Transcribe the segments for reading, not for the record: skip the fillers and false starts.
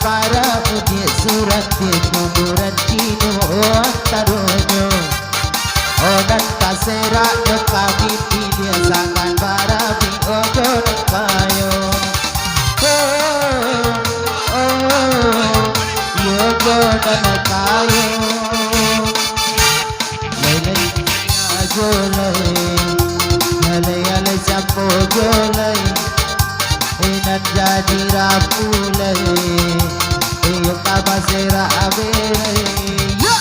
Para puji surat di kuburan Cino taruhnya Odan kasera de kami dia sangan para bi ojo kayo yogo dan kayo lele jolai lele lele sampo jolai inan jadi rapulai yung kabasera abere yo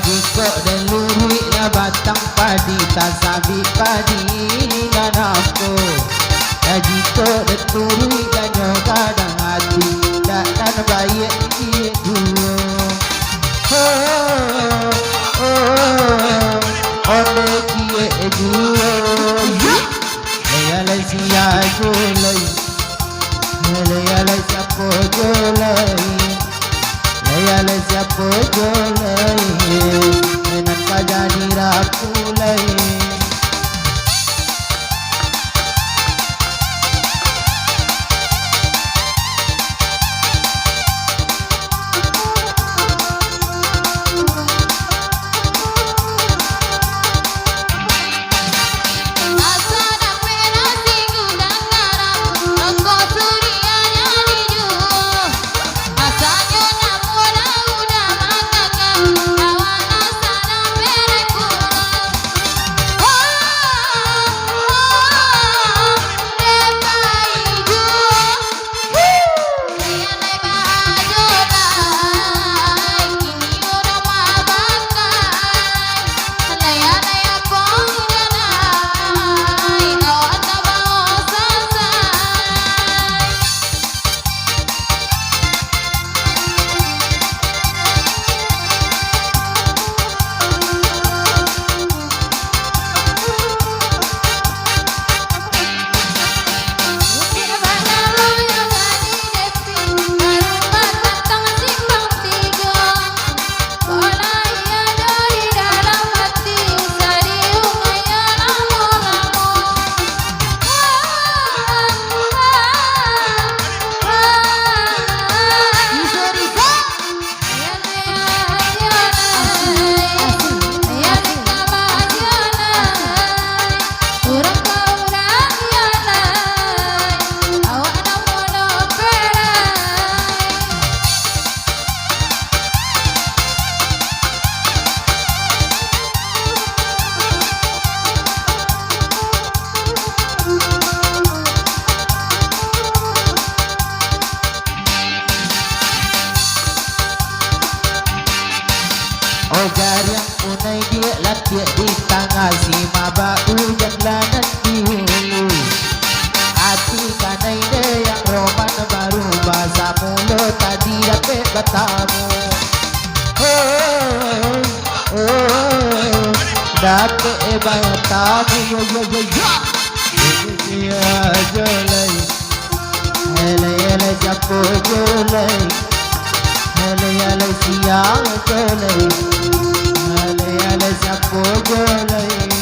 Jika dan lurik na batang padi tak sabi padi na nafko jika dan lurik dan yoga dan hati tak dan baik dia dulu oleh dia dulu layalai siya julai layalai siapa julai layalai siapa julai menan kajani rakulai Kejar yang punai dia latihan di tangga si maba hujan lanan di hulu. Hati kanai dia yang roman baru bahasa mulut tadi dapat bertamu. Dapat bertamu ya jolai. Hele hele japo jolai. Hele hele siang jolai. Hele hele japo jolai.